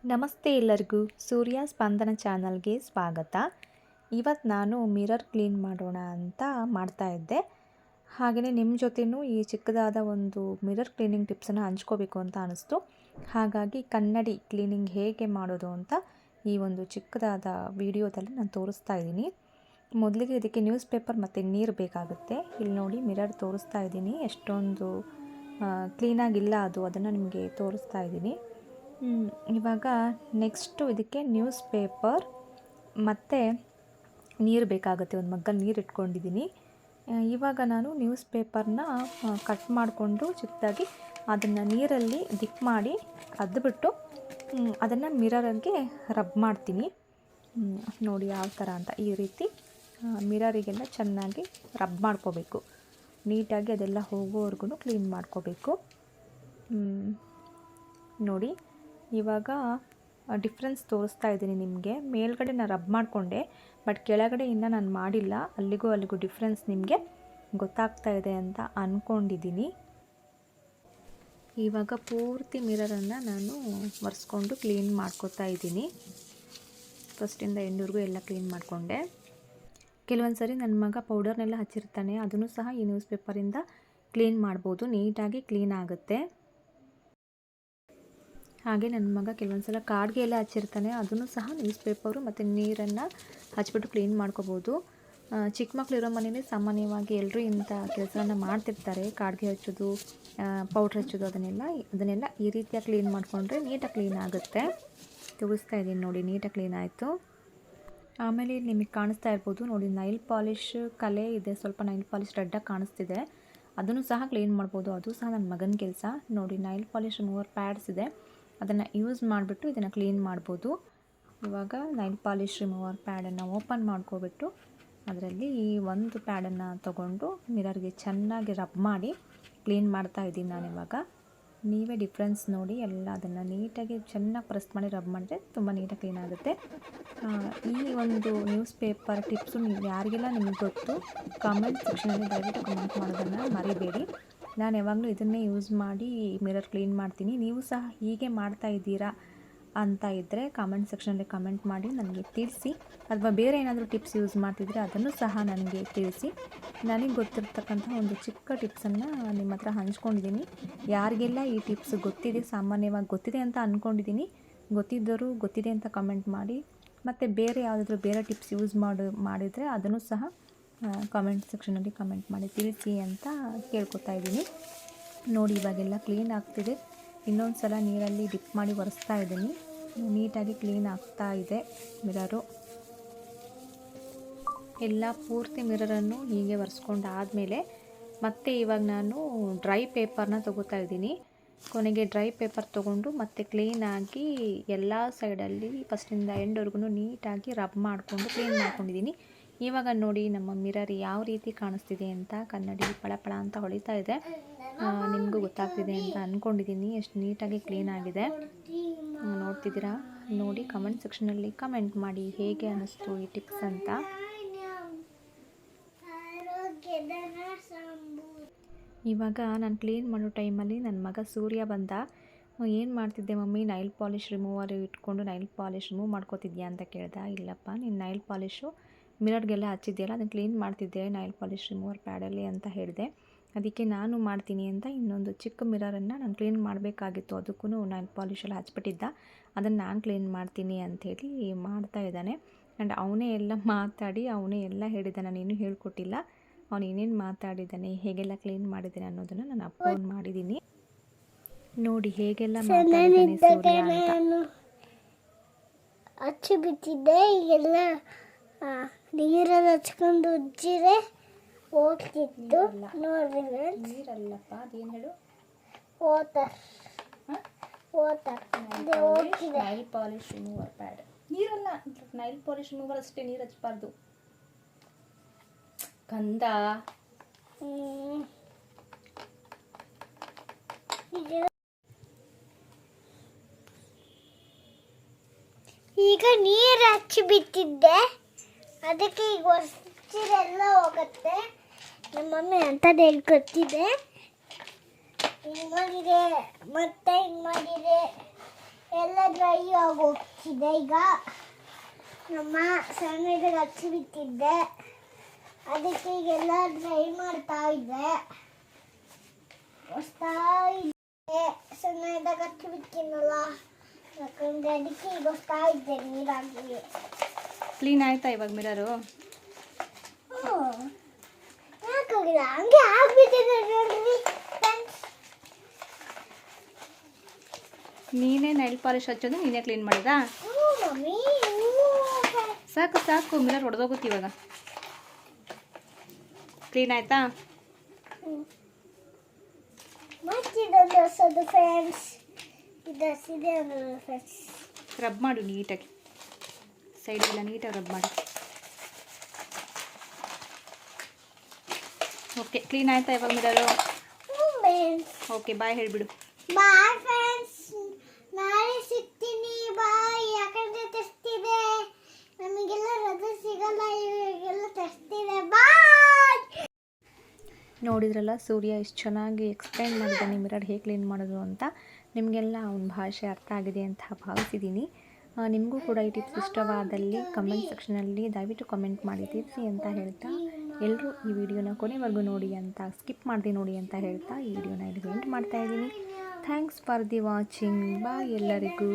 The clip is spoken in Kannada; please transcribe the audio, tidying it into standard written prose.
ನಮಸ್ತೆ ಎಲ್ಲರಿಗೂ ಸೂರ್ಯ ಸ್ಪಂದನ ಚಾನಲ್ಗೆ ಸ್ವಾಗತ. ಇವತ್ತು ನಾನು ಮಿರರ್ ಕ್ಲೀನ್ ಮಾಡೋಣ ಅಂತ ಮಾಡ್ತಾಯಿದ್ದೆ. ಹಾಗೆಯೇ ನಿಮ್ಮ ಜೊತೆನೂ ಈ ಚಿಕ್ಕದಾದ ಒಂದು ಮಿರರ್ ಕ್ಲೀನಿಂಗ್ ಟಿಪ್ಸನ್ನು ಹಂಚ್ಕೋಬೇಕು ಅಂತ ಅನ್ನಿಸ್ತು. ಹಾಗಾಗಿ ಕನ್ನಡಿ ಕ್ಲೀನಿಂಗ್ ಹೇಗೆ ಮಾಡೋದು ಅಂತ ಈ ಒಂದು ಚಿಕ್ಕದಾದ ವಿಡಿಯೋದಲ್ಲಿ ನಾನು ತೋರಿಸ್ತಾ ಇದ್ದೀನಿ. ಮೊದಲಿಗೆ ಇದಕ್ಕೆ ನ್ಯೂಸ್ ಪೇಪರ್ ಮತ್ತು ನೀರು ಬೇಕಾಗುತ್ತೆ. ಇಲ್ಲಿ ನೋಡಿ ಮಿರರ್ ತೋರಿಸ್ತಾ ಇದ್ದೀನಿ, ಎಷ್ಟೊಂದು ಕ್ಲೀನಾಗಿಲ್ಲ ಅದನ್ನು ನಿಮಗೆ ತೋರಿಸ್ತಾ ಇದ್ದೀನಿ. ಇವಾಗ ನೆಕ್ಸ್ಟು ಇದಕ್ಕೆ ನ್ಯೂಸ್ ಪೇಪರ್ ಮತ್ತು ನೀರು ಬೇಕಾಗುತ್ತೆ. ಒಂದು ಮಗ್ಗಲ್ಲಿ ನೀರು ಇಟ್ಕೊಂಡಿದ್ದೀನಿ. ಇವಾಗ ನಾನು ನ್ಯೂಸ್ ಪೇಪರ್ನ ಕಟ್ ಮಾಡಿಕೊಂಡು ಚಿಕ್ಕದಾಗಿ ಅದನ್ನು ನೀರಲ್ಲಿ ದಿಕ್ ಮಾಡಿ ಅದ್ಬಿಟ್ಟು ಅದನ್ನು ಮಿರರಿಗೆ ರಬ್ ಮಾಡ್ತೀನಿ. ನೋಡಿ ಯಾವ ಥರ ಅಂತ ಈ ರೀತಿ ಮಿರರಿಗೆಲ್ಲ ಚೆನ್ನಾಗಿ ರಬ್ ಮಾಡ್ಕೋಬೇಕು. ನೀಟಾಗಿ ಅದೆಲ್ಲ ಹೋಗೋವರೆಗೂ ಕ್ಲೀನ್ ಮಾಡ್ಕೋಬೇಕು. ನೋಡಿ ಇವಾಗ ಡಿಫ್ರೆನ್ಸ್ ತೋರಿಸ್ತಾ ಇದ್ದೀನಿ ನಿಮಗೆ. ಮೇಲ್ಗಡೆ ನಾನು ರಬ್ ಮಾಡಿಕೊಂಡೆ, ಬಟ್ ಕೆಳಗಡೆ ಇನ್ನೂ ನಾನು ಮಾಡಿಲ್ಲ. ಅಲ್ಲಿಗೂ ಡಿಫ್ರೆನ್ಸ್ ನಿಮಗೆ ಗೊತ್ತಾಗ್ತಾ ಇದೆ ಅಂತ ಅಂದ್ಕೊಂಡಿದ್ದೀನಿ. ಇವಾಗ ಪೂರ್ತಿ ಮಿರರನ್ನು ನಾನು ಒರೆಸ್ಕೊಂಡು ಕ್ಲೀನ್ ಮಾಡ್ಕೋತಾ ಇದ್ದೀನಿ. ಫಸ್ಟಿಂದ ಎಂಡ್ವರೆಗೂ ಎಲ್ಲ ಕ್ಲೀನ್ ಮಾಡಿಕೊಂಡೆ. ಕೆಲವೊಂದು ಸರಿ ನನ್ನ ಮಗ ಪೌಡರ್ನೆಲ್ಲ ಹಚ್ಚಿರ್ತಾನೆ, ಅದನ್ನು ಸಹ ಈ ನ್ಯೂಸ್ ಪೇಪರಿಂದ ಕ್ಲೀನ್ ಮಾಡ್ಬೋದು, ನೀಟಾಗಿ ಕ್ಲೀನ್ ಆಗುತ್ತೆ. ಹಾಗೆ ನನ್ನ ಮಗ ಕೆಲವೊಂದು ಸಲ ಕಾಡಿಗೆ ಎಲ್ಲ ಹಚ್ಚಿರ್ತಾನೆ, ಅದನ್ನು ಸಹ ನ್ಯೂಸ್ ಪೇಪರು ಮತ್ತು ನೀರನ್ನು ಹಚ್ಬಿಟ್ಟು ಕ್ಲೀನ್ ಮಾಡ್ಕೋಬೋದು. ಚಿಕ್ಕ ಮಕ್ಕಳು ಇರೋ ಮನೇಲಿ ಸಾಮಾನ್ಯವಾಗಿ ಎಲ್ಲರೂ ಇಂಥ ಕೆಲಸನ ಮಾಡ್ತಿರ್ತಾರೆ. ಕಾಡಿಗೆ ಹಚ್ಚೋದು, ಪೌಡ್ರ್ ಹಚ್ಚೋದು, ಅದನ್ನೆಲ್ಲ ಈ ರೀತಿಯಾಗಿ ಕ್ಲೀನ್ ಮಾಡಿಕೊಂಡ್ರೆ ನೀಟಾಗಿ ಕ್ಲೀನ್ ಆಗುತ್ತೆ. ತೋರಿಸ್ತಾ ಇದ್ದೀನಿ ನೋಡಿ, ನೀಟಾಗಿ ಕ್ಲೀನ್ ಆಯಿತು. ಆಮೇಲೆ ನಿಮಗೆ ಕಾಣಿಸ್ತಾ ಇರ್ಬೋದು ನೋಡಿ, ನೈಲ್ ಪಾಲಿಶ್ ಕಲೆ ಇದೆ, ಸ್ವಲ್ಪ ನೈಲ್ ಪಾಲಿಶ್ ರೆಡ್ಡಾಗಿ ಕಾಣಿಸ್ತಿದೆ, ಅದನ್ನು ಸಹ ಕ್ಲೀನ್ ಮಾಡ್ಬೋದು. ಅದು ಸಹ ನನ್ನ ಮಗನ ಕೆಲಸ. ನೋಡಿ ನೈಲ್ ಪಾಲಿಶ್ ರಿಮೂವರ್ ಪ್ಯಾಡ್ಸ್ ಇದೆ, ಅದನ್ನು ಯೂಸ್ ಮಾಡಿಬಿಟ್ಟು ಇದನ್ನು ಕ್ಲೀನ್ ಮಾಡ್ಬೋದು. ಇವಾಗ ನೈಲ್ ಪಾಲಿಶ್ ರಿಮೂವರ್ ಪ್ಯಾಡನ್ನು ಓಪನ್ ಮಾಡ್ಕೊಬಿಟ್ಟು ಅದರಲ್ಲಿ ಈ ಒಂದು ಪ್ಯಾಡನ್ನು ತೊಗೊಂಡು ಮಿರರ್ಗೆ ಚೆನ್ನಾಗಿ ರಬ್ ಮಾಡಿ ಕ್ಲೀನ್ ಮಾಡ್ತಾ ಇದ್ದೀನಿ ನಾನಿವಾಗ. ನೀವೇ ಡಿಫ್ರೆನ್ಸ್ ನೋಡಿ. ಎಲ್ಲ ಅದನ್ನು ನೀಟಾಗಿ ಚೆನ್ನಾಗಿ ಪ್ರೆಸ್ ಮಾಡಿ ರಬ್ ಮಾಡಿದ್ರೆ ತುಂಬ ನೀಟಾಗಿ ಕ್ಲೀನ್ ಆಗುತ್ತೆ. ಈ ಒಂದು ನ್ಯೂಸ್ ಪೇಪರ್ ಟಿಪ್ಸು ನೀವು ಯಾರಿಗೆಲ್ಲ ನಿಮಗೆ ಗೊತ್ತು ಕಾಮೆಂಟ್ ಸೆಕ್ಷನಲ್ಲಿ ದಯವಿಟ್ಟು ಕಮೆಂಟ್ ಮಾಡೋದನ್ನು ಮರಿಬೇಡಿ. ನಾನು ಯಾವಾಗಲೂ ಇದನ್ನೇ ಯೂಸ್ ಮಾಡಿ ಮಿರರ್ ಕ್ಲೀನ್ ಮಾಡ್ತೀನಿ. ನೀವು ಸಹ ಹೀಗೆ ಮಾಡ್ತಾ ಇದ್ದೀರಾ ಅಂತ ಇದ್ದರೆ ಕಾಮೆಂಟ್ ಸೆಕ್ಷನಲ್ಲಿ ಕಮೆಂಟ್ ಮಾಡಿ ನನಗೆ ತಿಳಿಸಿ. ಅಥವಾ ಬೇರೆ ಏನಾದರೂ ಟಿಪ್ಸ್ ಯೂಸ್ ಮಾಡ್ತಿದ್ರೆ ಅದನ್ನು ಸಹ ನನಗೆ ತಿಳಿಸಿ. ನನಗೆ ಗೊತ್ತಿರ್ತಕ್ಕಂಥ ಒಂದು ಚಿಕ್ಕ ಟಿಪ್ಸನ್ನು ನಿಮ್ಮ ಹತ್ರ ಹಂಚ್ಕೊಂಡಿದ್ದೀನಿ. ಯಾರಿಗೆಲ್ಲ ಈ ಟಿಪ್ಸ್ ಗೊತ್ತಿದೆ, ಸಾಮಾನ್ಯವಾಗಿ ಗೊತ್ತಿದೆ ಅಂತ ಅಂದ್ಕೊಂಡಿದ್ದೀನಿ, ಗೊತ್ತಿದ್ದರೂ ಗೊತ್ತಿದೆ ಅಂತ ಕಮೆಂಟ್ ಮಾಡಿ. ಮತ್ತು ಬೇರೆ ಯಾವುದಾದ್ರೂ ಬೇರೆ ಟಿಪ್ಸ್ ಯೂಸ್ ಮಾಡಿದರೆ ಅದನ್ನು ಸಹ ಕಾಮೆಂಟ್ ಸೆಕ್ಷನಲ್ಲಿ ಕಮೆಂಟ್ ಮಾಡಿ ತಿಳಿಸಿ ಅಂತ ಕೇಳ್ಕೊತಾ ಇದ್ದೀನಿ. ನೋಡಿ ಇವಾಗೆಲ್ಲ ಕ್ಲೀನ್ ಆಗ್ತಿದೆ. ಇನ್ನೊಂದು ಸಲ ನೀರಲ್ಲಿ ಡಿಪ್ ಮಾಡಿ ಒರೆಸ್ತಾ ಇದ್ದೀನಿ. ನೀಟಾಗಿ ಕ್ಲೀನ್ ಆಗ್ತಾ ಇದೆ ಮಿರರು. ಎಲ್ಲ ಪೂರ್ತಿ ಮಿರರನ್ನು ಹೀಗೆ ಒರೆಸ್ಕೊಂಡು ಆದಮೇಲೆ ಮತ್ತೆ ಇವಾಗ ನಾನು ಡ್ರೈ ಪೇಪರ್ನ ತೊಗೋತಾ ಇದ್ದೀನಿ. ಕೊನೆಗೆ ಡ್ರೈ ಪೇಪರ್ ತೊಗೊಂಡು ಮತ್ತೆ ಕ್ಲೀನಾಗಿ ಎಲ್ಲ ಸೈಡಲ್ಲಿ ಫಸ್ಟಿಂದ ಎಂಡ್ವರೆಗೂ ನೀಟಾಗಿ ರಬ್ ಮಾಡಿಕೊಂಡು ಕ್ಲೀನ್ ಮಾಡ್ಕೊಂಡಿದ್ದೀನಿ. ಇವಾಗ ನೋಡಿ ನಮ್ಮ ಮಿರರ್ ಯಾವ ರೀತಿ ಕಾಣಿಸ್ತಿದೆ ಅಂತ. ಕನ್ನಡಿ ಪಳಪಳ ಅಂತ ಹೊಳಿತಾ ಇದೆ, ನಿಮಗೂ ಗೊತ್ತಾಗ್ತಿದೆ ಅಂತ ಅಂದ್ಕೊಂಡಿದ್ದೀನಿ. ಎಷ್ಟು ನೀಟಾಗಿ ಕ್ಲೀನ್ ಆಗಿದೆ ನೋಡ್ತಿದ್ದೀರಾ. ನೋಡಿ ಕಮೆಂಟ್ ಸೆಕ್ಷನಲ್ಲಿ ಕಮೆಂಟ್ ಮಾಡಿ ಹೇಗೆ ಅನ್ನಿಸ್ತು ಈ ಟಿಪ್ಸ್ ಅಂತ. ಇವಾಗ ನಾನು ಕ್ಲೀನ್ ಮಾಡೋ ಟೈಮಲ್ಲಿ ನನ್ನ ಮಗ ಸೂರ್ಯ ಬಂದ. ಏನು ಮಾಡ್ತಿದ್ದೆ ಮಮ್ಮಿ, ನೈಲ್ ಪಾಲಿಶ್ ರಿಮೂವರ್ ಇಟ್ಕೊಂಡು ನೈಲ್ ಪಾಲಿಶ್ ರಿಮೂವ್ ಮಾಡ್ಕೋತಿದ್ಯಾ ಅಂತ ಕೇಳ್ದ. ಇಲ್ಲಪ್ಪ, ನೀನು ನೈಲ್ ಪಾಲಿಶು ಮಿರರ್ಗೆಲ್ಲ ಹಚ್ಚಿದ್ಯಲ್ಲ ಅದನ್ನು ಕ್ಲೀನ್ ಮಾಡ್ತಿದ್ದೆ ನೈಲ್ ಪಾಲಿಶ್ ರಿಮೂವರ್ ಪ್ಯಾಡಲ್ಲಿ ಅಂತ ಹೇಳಿದೆ. ಅದಕ್ಕೆ ನಾನು ಮಾಡ್ತೀನಿ ಅಂತ ಇನ್ನೊಂದು ಚಿಕ್ಕ ಮಿರರನ್ನು ನಾನು ಕ್ಲೀನ್ ಮಾಡಬೇಕಾಗಿತ್ತು, ಅದಕ್ಕೂ ನೈಲ್ ಪಾಲಿಶೆಲ್ಲ ಹಚ್ಬಿಟ್ಟಿದ್ದ, ಅದನ್ನು ನಾನು ಕ್ಲೀನ್ ಮಾಡ್ತೀನಿ ಅಂಥೇಳಿ ಮಾಡ್ತಾ ಇದ್ದಾನೆ. ಆ್ಯಂಡ್ ಅವನೇ ಎಲ್ಲ ಮಾತಾಡಿ ಅವನೇ ಎಲ್ಲ ಹೇಳಿದ್ದಾನೆ, ನಾನೇನು ಹೇಳ್ಕೊಟ್ಟಿಲ್ಲ. ಅವನು ಏನೇನು ಮಾತಾಡಿದ್ದಾನೆ, ಹೇಗೆಲ್ಲ ಕ್ಲೀನ್ ಮಾಡಿದ್ದಾನೆ ಅನ್ನೋದನ್ನು ನಾನು ಅಪ್ಲೋಡ್ ಮಾಡಿದ್ದೀನಿ. ನೋಡಿ ಹೇಗೆಲ್ಲ ಮಾತಾಡಿದ್ದಾನೆ ಸೂರ್ಯ ಅಂತ. ಹಚ್ಚಿ ಬಿಟ್ಟಿದ್ದೆ, ಈಗೆಲ್ಲ ನೀರಲ್ಲಿ ಹಚ್ಕೊಂಡು ಉಜ್ಜಿರೆ ಹೋಗ್ತಿತ್ತು. ನೋಡ್ರಿ ನೀರಲ್ಲಪ್ಪ, ಅದೇನು ಹೇಳು, ವಾಟರ್ ಹೋಗ್ತಿದೆ. Nail polish remover pad. ನೀರಲ್ಲ, ನೈಲ್ ಪಾಲಿಶ್ ರಿಮೂವರ್ ಅಷ್ಟೇ, ನೀರು ಹಚ್ಚಬಾರ್ದು ಕಂದ. ಈಗ ನೀರು ಹಚ್ಚಿ ಬಿಟ್ಟಿದ್ದೆ, ಅದಕ್ಕೆ ಈಗ ಹೊಸರೆಲ್ಲ ಹೋಗುತ್ತೆ. ನಮ್ಮ ಮಮ್ಮಿ ಅಂಥದ್ದು ಹೇಳ್ಕೊಟ್ಟಿದೆ. ಹಿಂಗೆ ಮಾಡಿದೆ ಮತ್ತೆ ಹಿಂಗೆ ಮಾಡಿದೆ ಎಲ್ಲ ಡ್ರೈ ಆಗಿ ಹೋಗ್ತಿದೆ ಈಗ. ನಮ್ಮ ಸಣ್ಣದಾಗ ಹಚ್ಚಿ ಬಿಟ್ಟಿದ್ದೆ, ಅದಕ್ಕೆ ಈಗೆಲ್ಲ ಡ್ರೈ ಮಾಡ್ತಾ ಇದ್ದೆ. ಸಣ್ಣದಾಗ ಹಚ್ಚಿ ಬಿಟ್ಟಿನಲ್ಲ, ಯಾಕಂದ್ರೆ ಅದಕ್ಕೆ ಈಗ ಹೊಸ್ತಾ ಇದ್ದೆ ನೀರಾಗಿ. ಕ್ಲೀನ್ ಆಯ್ತಾ ಇವಾಗ ಮಿರರು? ಯಾಕಾಗಿಲ್ಲ, ಹಂಗೆ ಆಗ್ಬಿಟ್ಟಿದೆ ನೋಡ್ರಿ ಫ್ರೆಂಡ್ಸ್. ನೀನೇ ನೈಲ್ ಪಾಲಿಶ್ ಹಚ್ಚೋದು ನೀನೇ ಕ್ಲೀನ್ ಮಾಡಿದಾ? ಮಮ್ಮಿ ಸಾಕು ಸಾಕು, ಮಿರರ್ ಹೊಡೆದೋಗುತ್ತೆ ಇವಾಗ. ಕ್ಲೀನ್ ಆಯ್ತಾ? ಮತ್ತಿದೊಂದು ಹೊಸದು ಫ್ರೆಂಡ್ಸ್, ಇದೆ ಒಂದು ಫ್ರೆಂಡ್ಸ್. ರಬ್ ಮಾಡು ನೀಟಾಗಿ, ಸೈಡಿಗೆಲ್ಲ ನೀಟಾಗಿ ರಬ್ ಮಾಡಿ. ಓಕೆ, ಕ್ಲೀನ್ ಆಯ್ತಾ ಇವಾಗ ಮಿರರು? ಓಕೆ, ಬಾಯ್ ಹೇಳಿಬಿಡು. ಬಾಯ್ ಫ್ರೆಂಡ್ಸ್, ನಾಳೆ ಸಿಗ್ತೀನಿ. ಬಾಯ್. ಯಾಕಂದ್ರೆ ತೆಸ್ತಿದೆ, ನಮಗೆಲ್ಲ ರಜೆ ಸಿಗಲ್ಲ, ಇವಾಗೆಲ್ಲ ತೆಸ್ತಿದೆ. ಬಾಯ್. ನೋಡಿದ್ರಲ್ಲ, ಸೂರ್ಯ ಎಷ್ಟು ಚೆನ್ನಾಗಿ ಎಕ್ಸ್ಪ್ಲೈನ್ ಮಾಡಿದ್ದಾನೆ ಮಿರರ್ ಹೇಗೆ ಕ್ಲೀನ್ ಮಾಡೋದು ಅಂತ. ನಿಮಗೆಲ್ಲ ಅವನ ಭಾಷೆ ಅರ್ಥ ಆಗಿದೆ ಅಂತ ಭಾವಿಸಿದ್ದೀನಿ. ನಿಮಗೂ ಕೂಡ ಈ ಟಿಪ್ಸ್ ಇಷ್ಟವಾದಲ್ಲಿ ಕಮೆಂಟ್ ಸೆಕ್ಷನಲ್ಲಿ ದಯವಿಟ್ಟು ಕಮೆಂಟ್ ಮಾಡಿ ತಿಳಿಸಿ ಅಂತ ಹೇಳ್ತಾ, ಎಲ್ಲರೂ ಈ ವಿಡಿಯೋನ ಕೊನೆವರೆಗೂ ನೋಡಿ ಅಂತ, ಸ್ಕಿಪ್ ಮಾಡದೆ ನೋಡಿ ಅಂತ ಹೇಳ್ತಾ ಈ ವಿಡಿಯೋನ ಇಲ್ಲಿ ಎಂಡ್ ಮಾಡ್ತಾ ಇದ್ದೀನಿ. Thanks for the watching. Bye ಎಲ್ಲರಿಗೂ.